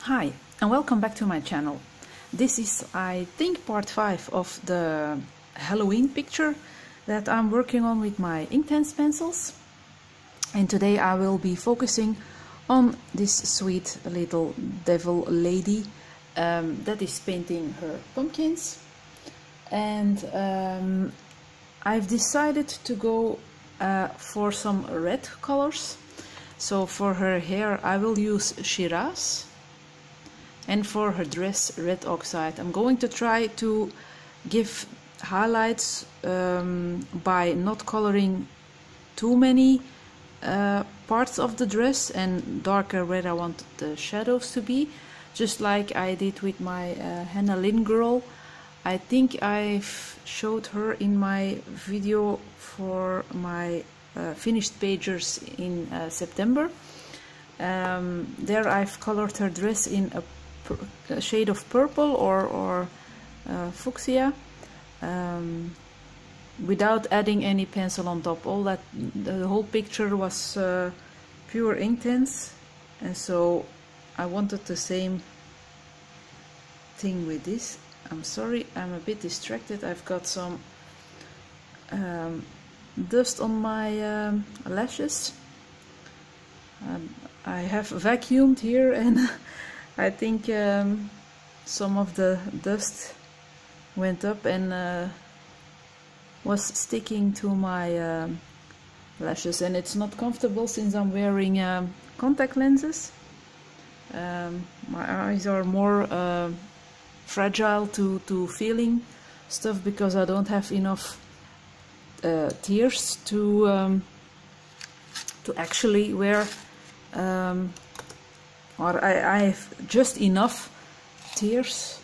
Hi and welcome back to my channel. This is, I think, part 5 of the Halloween picture that I'm working on with my Inktense pencils. And today I will be focusing on this sweet little devil lady that is painting her pumpkins. And I've decided to go for some red colors. So for her hair I will use chores, and for her dress red oxide. I'm going to try to give highlights by not coloring too many parts of the dress and darker where I want the shadows to be, just like I did with my Hannah Lynn girl. I think I've showed her in my video for my finished pages in September. There I've colored her dress in a shade of purple or fuchsia, without adding any pencil on top. The whole picture was pure Inktense, and so I wanted the same thing with this. I'm sorry, I'm a bit distracted. I've got some dust on my lashes. I have vacuumed here and I think some of the dust went up and was sticking to my lashes, and it's not comfortable since I'm wearing contact lenses. My eyes are more fragile to feeling stuff because I don't have enough tears to actually wear, or I have just enough tears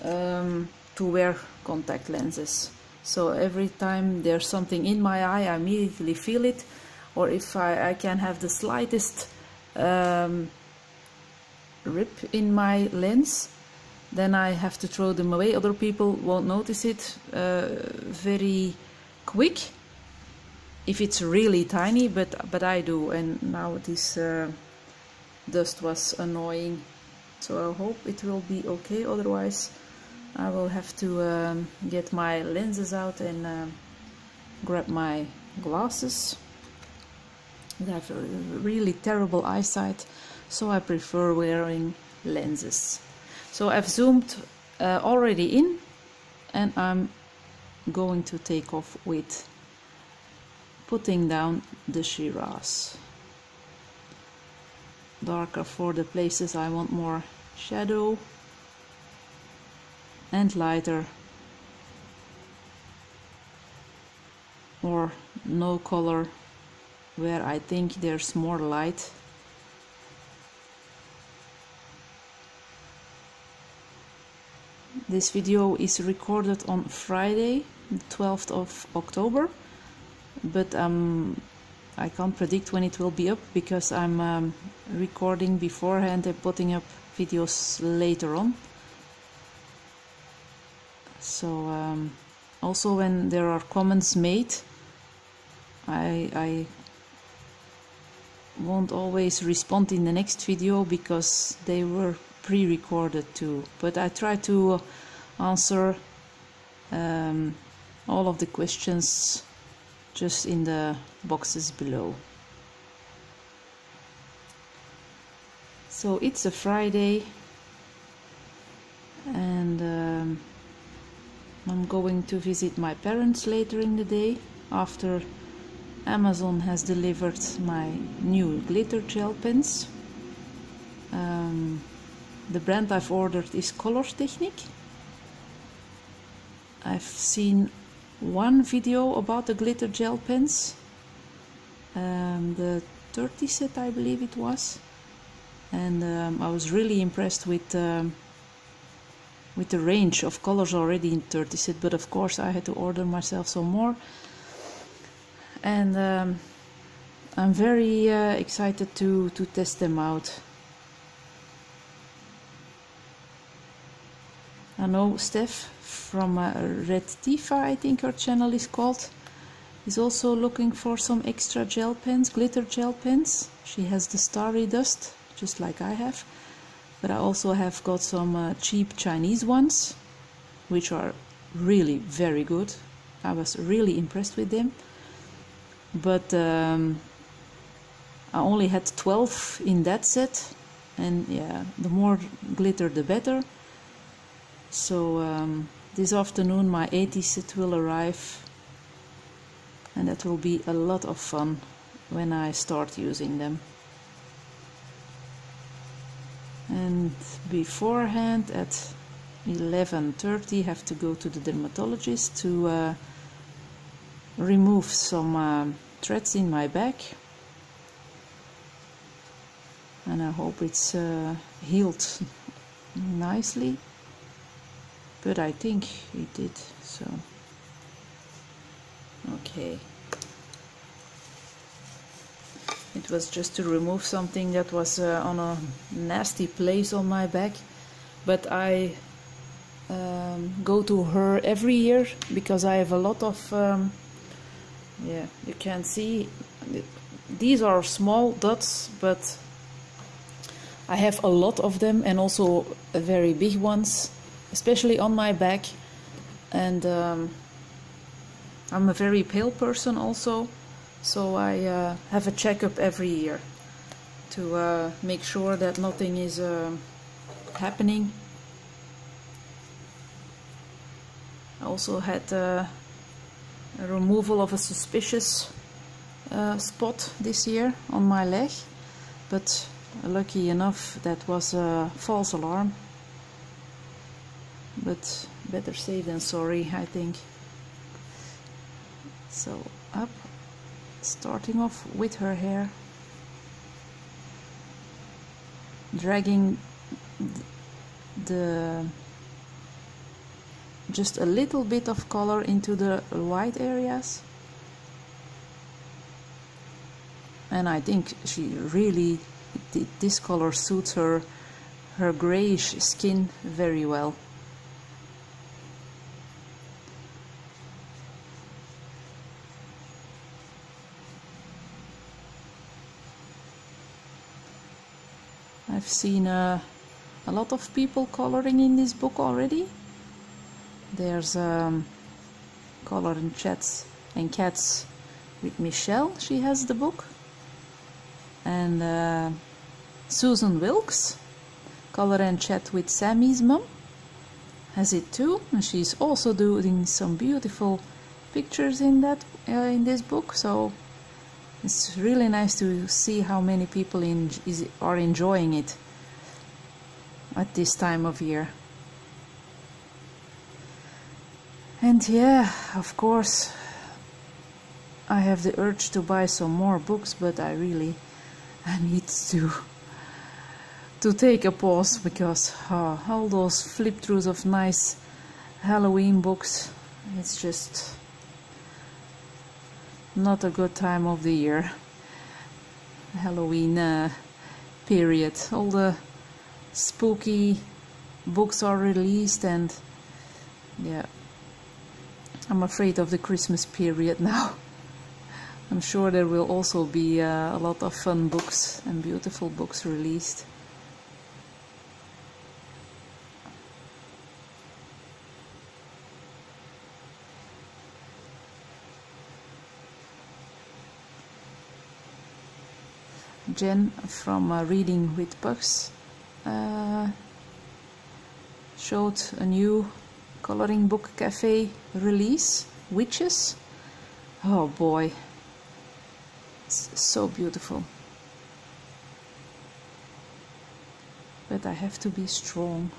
to wear contact lenses. So every time there's something in my eye I immediately feel it, or if I can have the slightest rip in my lens, then I have to throw them away. Other people won't notice it very quick if it's really tiny, but I do. And now this dust was annoying, so I hope it will be okay. Otherwise I will have to get my lenses out and grab my glasses. I have a really terrible eyesight, so I prefer wearing lenses. So I've zoomed already in, and I'm going to take off with putting down the chores. Darker for the places I want more shadow, and lighter or no color where I think there's more light. This video is recorded on Friday, the 12th of October, but I can't predict when it will be up because I'm recording beforehand and putting up videos later on. So also when there are comments made, I won't always respond in the next video because they were pre-recorded too, but I try to answer all of the questions just in the boxes below. So it's a Friday, and I'm going to visit my parents later in the day after Amazon has delivered my new glitter gel pens. The brand I've ordered is Colortechnic. I've seen one video about the glitter gel pens, the 30 set I believe it was, and I was really impressed with the range of colors already in 30 set, but of course I had to order myself some more, and I'm very excited to test them out. I know Steph from Red Tifa, I think her channel is called, is also looking for some extra gel pens, glitter gel pens. She has the Starry Dust, just like I have, but I also have got some cheap Chinese ones, which are really very good. I was really impressed with them, but I only had 12 in that set, and yeah, the more glitter the better. So this afternoon my 80 set will arrive, and that will be a lot of fun when I start using them. And beforehand at 11:30 have to go to the dermatologist to remove some threads in my back, and I hope it's healed nicely, but I think it did. So okay, it was just to remove something that was on a nasty place on my back, but I go to her every year because I have a lot of yeah, you can see these are small dots, but I have a lot of them, and also very big ones, especially on my back. And I'm a very pale person also, so I have a checkup every year to make sure that nothing is happening. I also had a removal of a suspicious spot this year on my leg, but lucky enough that was a false alarm. But better safe than sorry, I think. So up, starting off with her hair, dragging the just a little bit of color into the white areas, and I think she really this color suits her grayish skin very well. I've seen a lot of people coloring in this book already. There's Color and Chats and Cats with Michelle, she has the book. And Susan Wilkes, Color and Chat with Sammy's Mum, has it too. And she's also doing some beautiful pictures in that in this book. So it's really nice to see how many people are enjoying it at this time of year. And yeah, of course, I have the urge to buy some more books, but I need to take a pause, because all those flip-throughs of nice Halloween books, it's just not a good time of the year. Halloween period. All the spooky books are released, and yeah, I'm afraid of the Christmas period now. I'm sure there will also be a lot of fun books and beautiful books released. Jen from Reading with Pugs showed a new coloring book cafe release, Witches. Oh boy, it's so beautiful. But I have to be strong.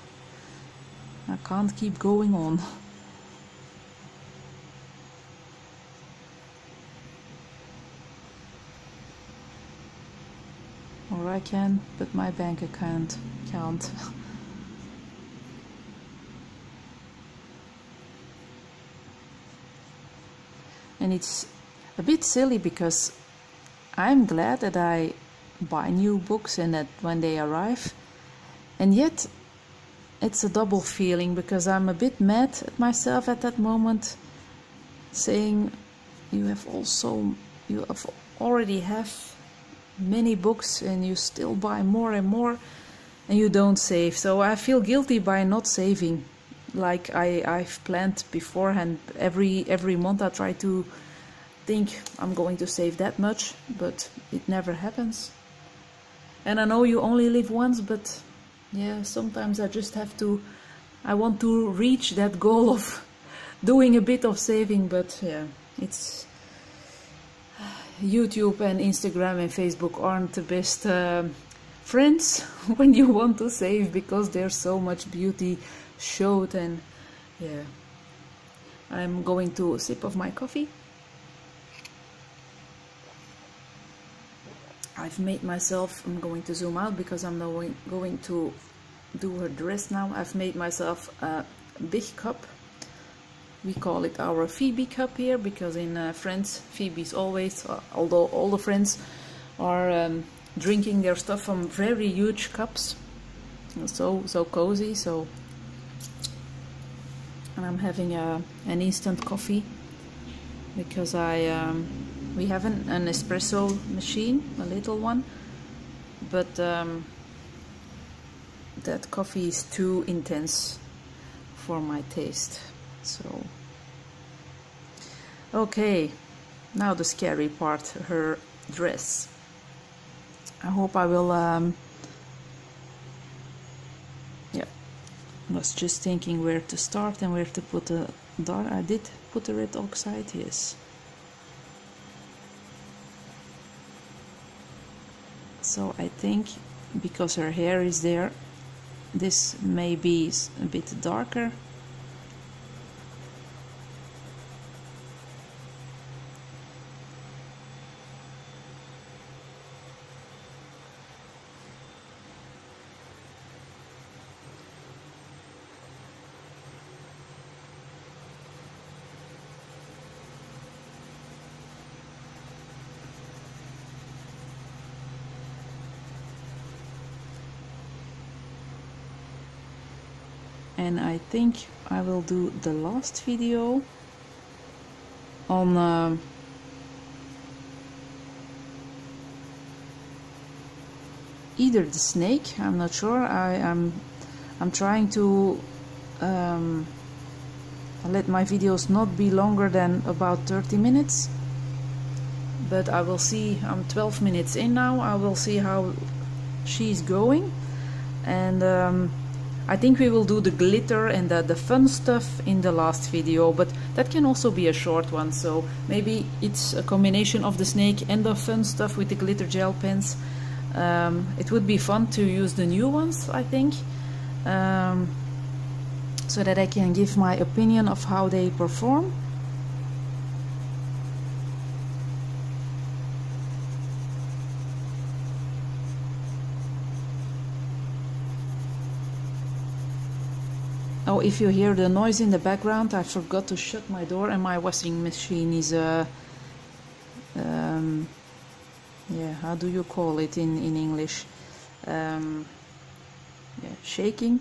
I can't keep going on. Or I can, but my bank account can't. And it's a bit silly because I'm glad that I buy new books and that when they arrive, and yet it's a double feeling, because I'm a bit mad at myself at that moment, saying you already have many books and you still buy more and more, and you don't save. So I feel guilty by not saving like I've planned beforehand. Every month I try to think I'm going to save that much, but it never happens. And I know you only live once, but yeah, sometimes I just have to, I want to reach that goal of doing a bit of saving, but yeah, it's YouTube and Instagram and Facebook aren't the best friends when you want to save, because there's so much beauty showed. And yeah, I'm going to sip of my coffee. I've made myself, I'm going to zoom out because I'm now going to do her dress now. I've made myself a big cup. We call it our Phoebe cup here, because in France, Phoebe's always, although all the friends are drinking their stuff from very huge cups. So cozy. So, and I'm having an instant coffee because we have an espresso machine, a little one, but that coffee is too intense for my taste. So, okay, now the scary part, her dress. I hope I will, yeah, I was just thinking where to start and where to put the dark. I did put the red oxide, yes. So I think because her hair is there, this may be a bit darker. And I think I will do the last video on either the snake, I'm not sure. I'm trying to let my videos not be longer than about 30 minutes, but I will see. I'm 12 minutes in now. I will see how she's going, and I think we will do the glitter and the fun stuff in the last video, but that can also be a short one, so maybe it's a combination of the snake and the fun stuff with the glitter gel pens. It would be fun to use the new ones, I think, so that I can give my opinion of how they perform. Oh, if you hear the noise in the background, I forgot to shut my door and my washing machine is yeah, how do you call it in English? Yeah, shaking.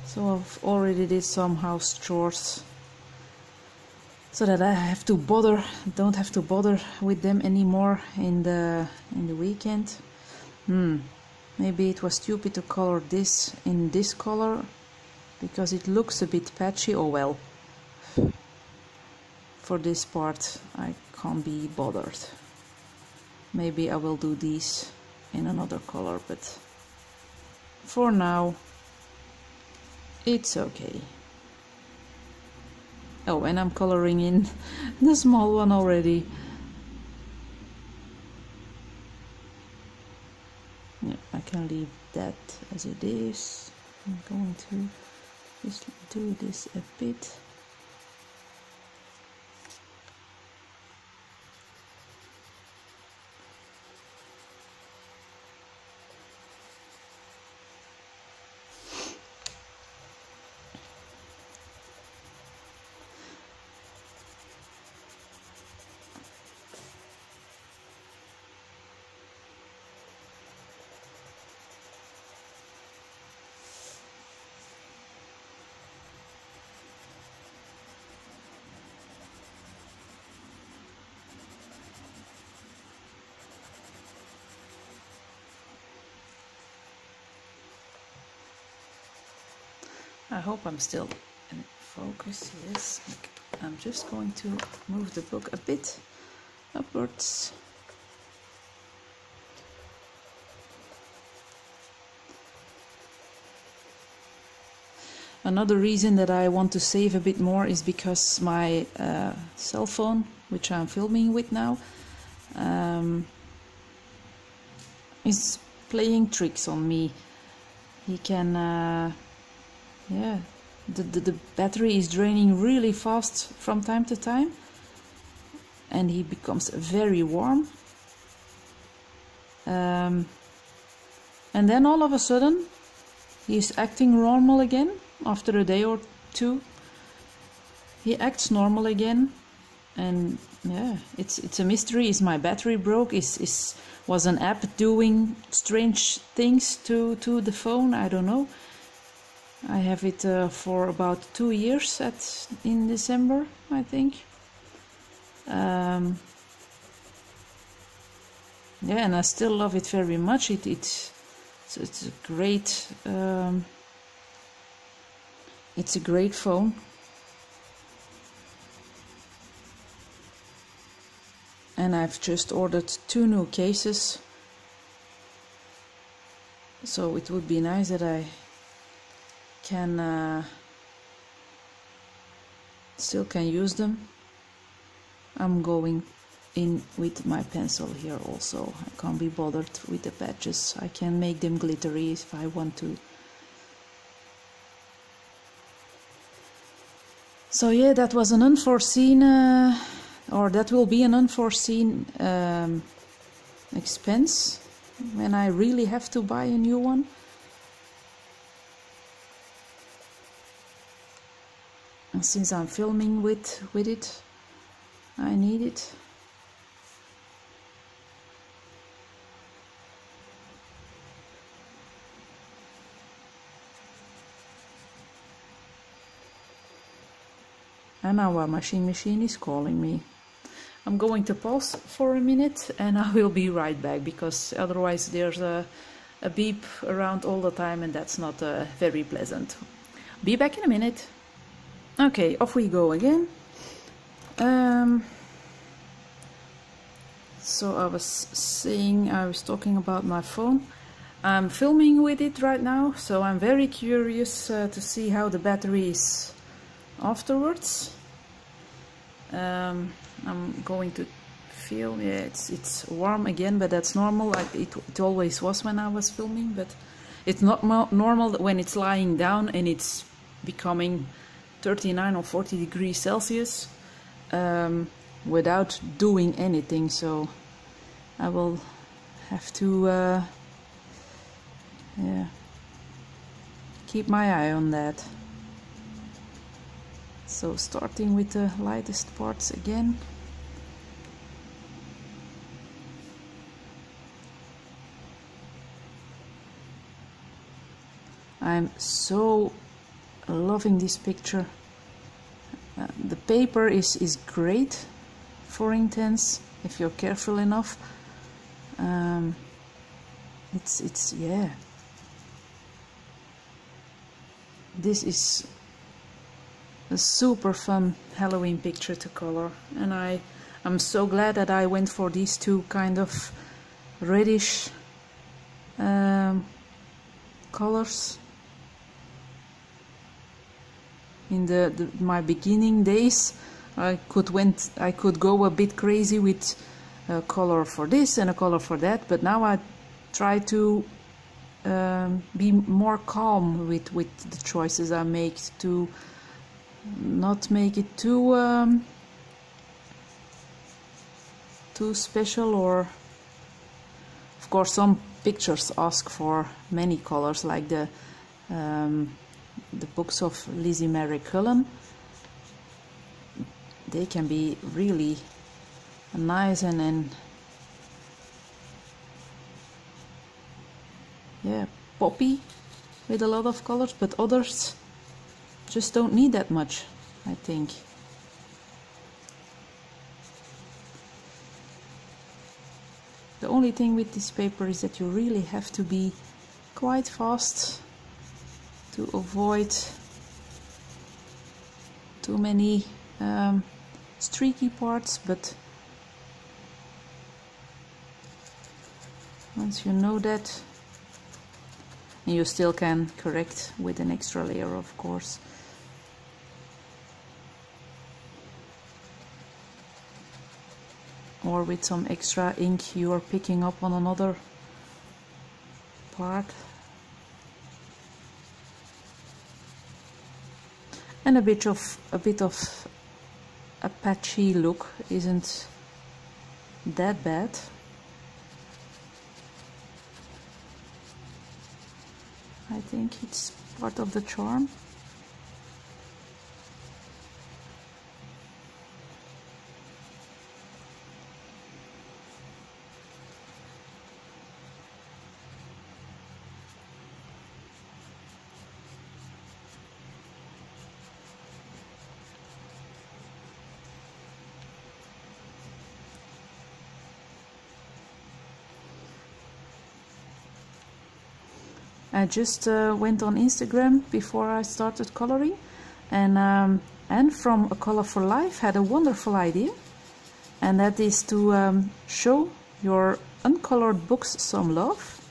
So I've already did some house chores, so that I don't have to bother with them anymore in the weekend. Maybe it was stupid to color this in this color, because it looks a bit patchy. Oh well, for this part I can't be bothered. Maybe I will do these in another color, but for now it's okay. Oh, and I'm coloring in the small one already. Yeah, I can leave that as it is. I'm going to just do this a bit. I hope I'm still in focus. Yes, I'm just going to move the book a bit upwards. Another reason that I want to save a bit more is because my cell phone, which I'm filming with now, is playing tricks on me. He can, yeah, the battery is draining really fast from time to time, and he becomes very warm. And then all of a sudden, he's acting normal again. After a day or two, he acts normal again, and yeah, it's a mystery. Is my battery broke? Was an app doing strange things to the phone? I don't know. I have it for about 2 years in December, I think. Yeah, and I still love it very much. It's a great. It's a great phone. And I've just ordered 2 new cases. So it would be nice that I can still can use them. I'm going in with my pencil here also. I can't be bothered with the patches. I can make them glittery if I want to. So yeah, that was an unforeseen, or that will be an unforeseen expense when I really have to buy a new one. And since I'm filming with it, I need it. And our machine is calling me. I'm going to pause for a minute and I will be right back, because otherwise there's a beep around all the time and that's not very pleasant. Be back in a minute. Okay, off we go again. So I was talking about my phone. I'm filming with it right now, so I'm very curious to see how the battery is afterwards. I'm going to feel, yeah, it's warm again, but that's normal. It always was when I was filming, but it's not normal when it's lying down and it's becoming 39 or 40 degrees Celsius without doing anything. So I will have to yeah, keep my eye on that. So starting with the lightest parts again. I'm so loving this picture. The paper is great for Inktense if you're careful enough. It's yeah. This is a super fun Halloween picture to color, and I'm so glad that I went for these 2 kind of reddish colors. In my beginning days, I could go a bit crazy with a color for this and a color for that, but now I try to be more calm with the choices I make, to not make it too special. Or of course some pictures ask for many colors, like the books of Lizzie Mary Cullen. They can be really nice and yeah, poppy with a lot of colors, but others just don't need that much, I think. The only thing with this paper is that you really have to be quite fast to avoid too many streaky parts, but once you know that, and you still can correct with an extra layer, of course. Or with some extra ink you are picking up on another part. And a bit of a patchy look isn't that bad. I think it's part of the charm. I just went on Instagram before I started coloring, and from A Color for Life had a wonderful idea, and that is to show your uncolored books some love.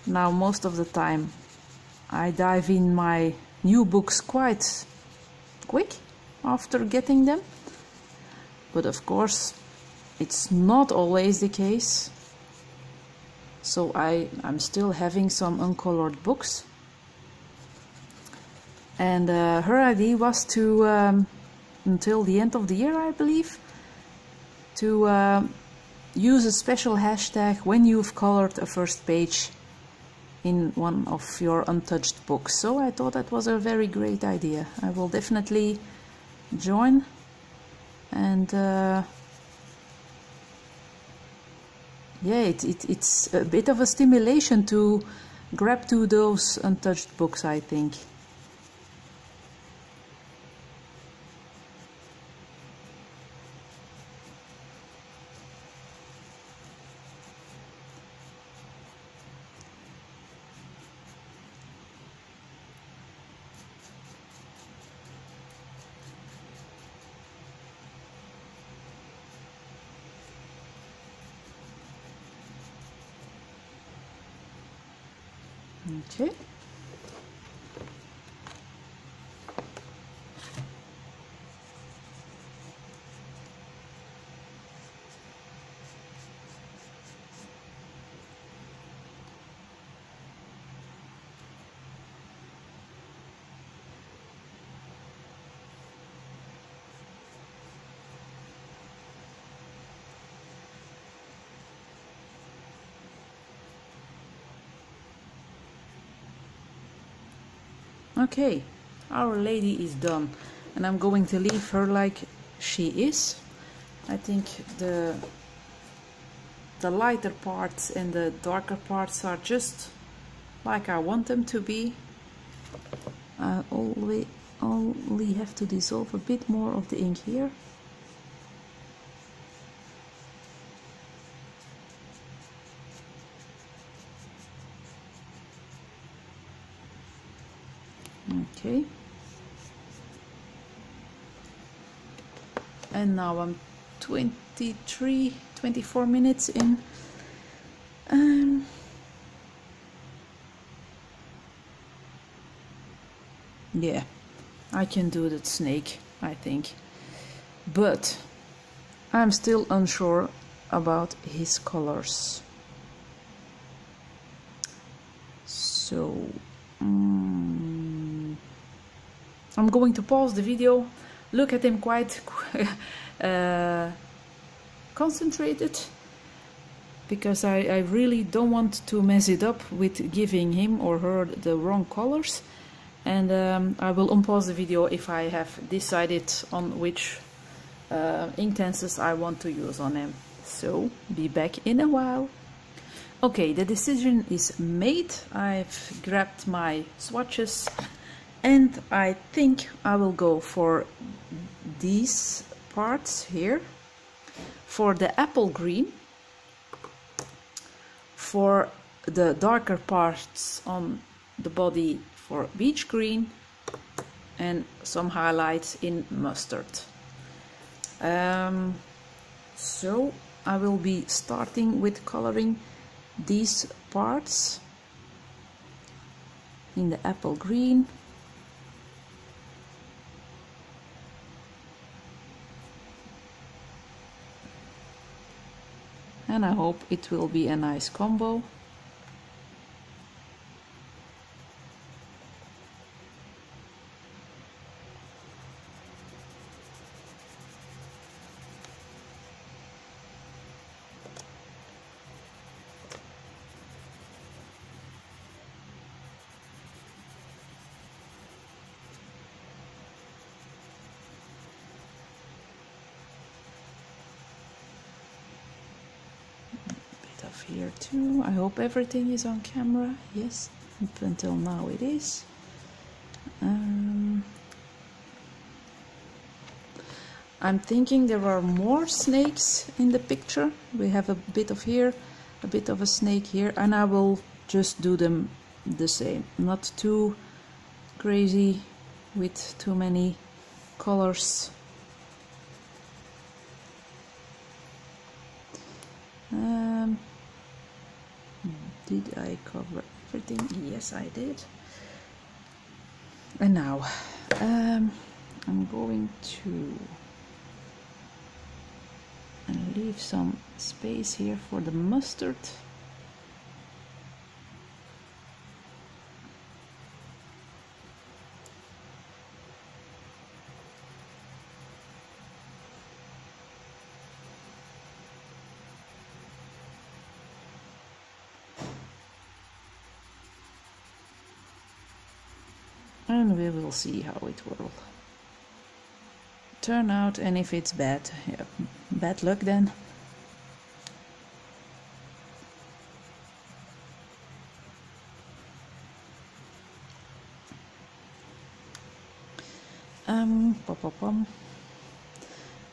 Now, most of the time I dive in my new books quite quick after getting them, but of course it's not always the case. So I'm still having some uncolored books, and her idea was to, until the end of the year I believe, to use a special hashtag when you've colored a first page in one of your untouched books. So I thought that was a very great idea. I will definitely join, and yeah, it's a bit of a stimulation to grab to those untouched books, I think. Okay. Okay, our lady is done, and I'm going to leave her like she is. I think the lighter parts and the darker parts are just like I want them to be. I only have to dissolve a bit more of the ink here. Okay, and now I'm 24 minutes in. Yeah, I can do that snake, I think, but I'm still unsure about his colors. So I'm going to pause the video, look at him quite concentrated, because I really don't want to mess it up with giving him or her the wrong colors, and I will unpause the video if I have decided on which Inktenses I want to use on him. So be back in a while. Okay, the decision is made. I've grabbed my swatches, and I think I will go for these parts here, for the apple green, for the darker parts on the body for beach green, and some highlights in mustard. So I will be starting with coloring these parts in the apple green. And I hope it will be a nice combo. Here too. I hope everything is on camera. Yes, up until now it is. I'm thinking there are more snakes in the picture. We have a bit of here, a bit of a snake here, and I will just do them the same. Not too crazy with too many colors. Did I cover everything? Yes, I did. And now I'm going to leave some space here for the mustard. And we will see how it will turn out, and if it's bad, yeah, bad luck then.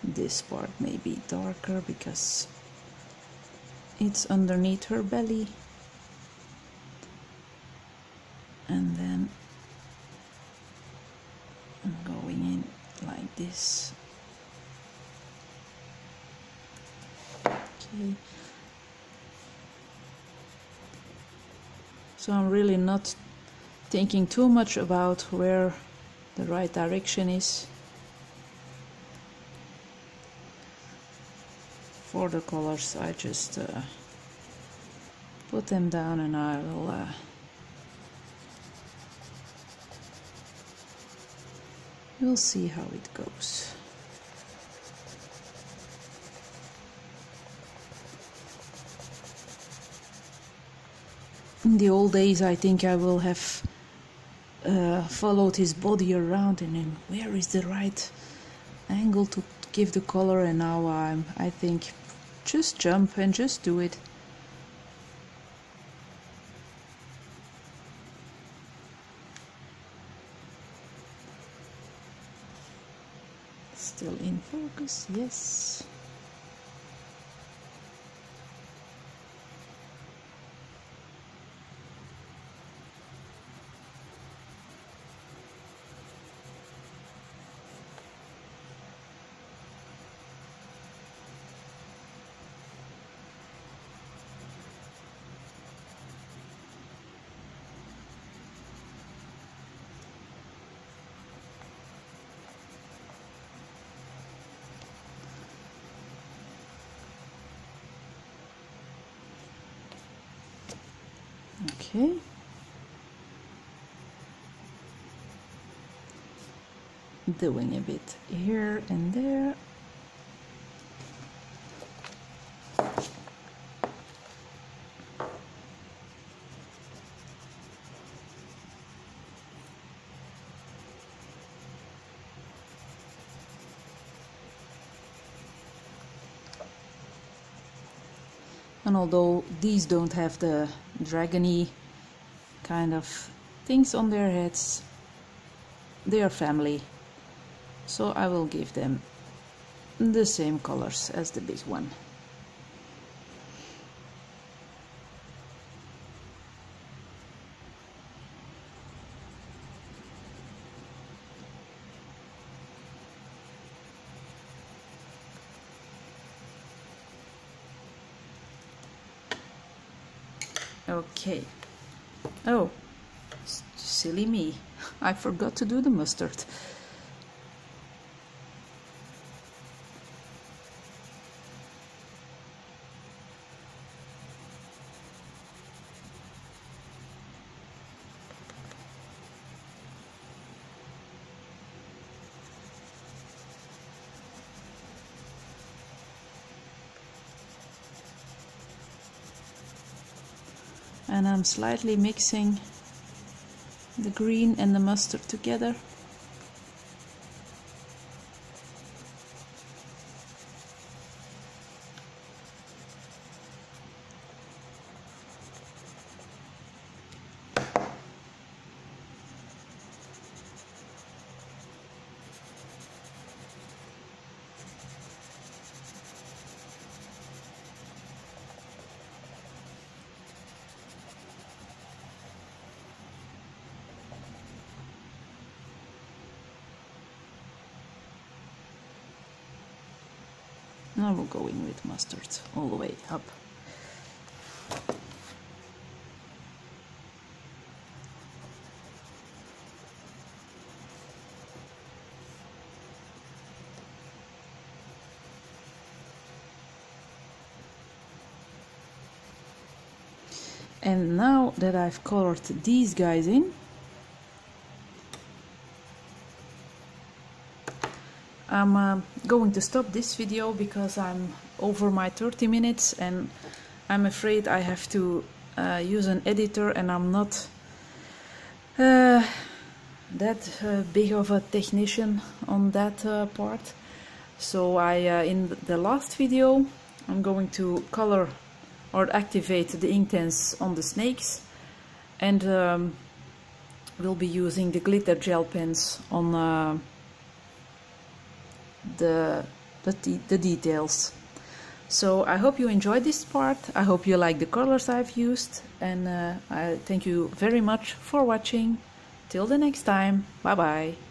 This part may be darker because it's underneath her belly, and then I'm going in like this. Okay. So I'm really not thinking too much about where the right direction is for the colors. I just put them down, and I will we'll see how it goes. In the old days, I think I will have followed his body around, and then where is the right angle to give the color, and now I think just jump and just do it. Still in focus, yes. Okay. Doing a bit here and there. And although these don't have the dragony kind of things on their heads, they are family, so I will give them the same colors as the big one. Okay. Oh, silly me. I forgot to do the mustard. And I'm slightly mixing the green and the mustard together. Now we'll go in with mustard all the way up. And now that I've colored these guys in, I'm going to stop this video because I'm over my 30 minutes and I'm afraid I have to use an editor, and I'm not that big of a technician on that part. So in the last video I'm going to color or activate the Inktense on the snakes, and we'll be using the glitter gel pens on the details. So I hope you enjoyed this part. I hope you like the colors I've used, and I thank you very much for watching. Till the next time, bye bye.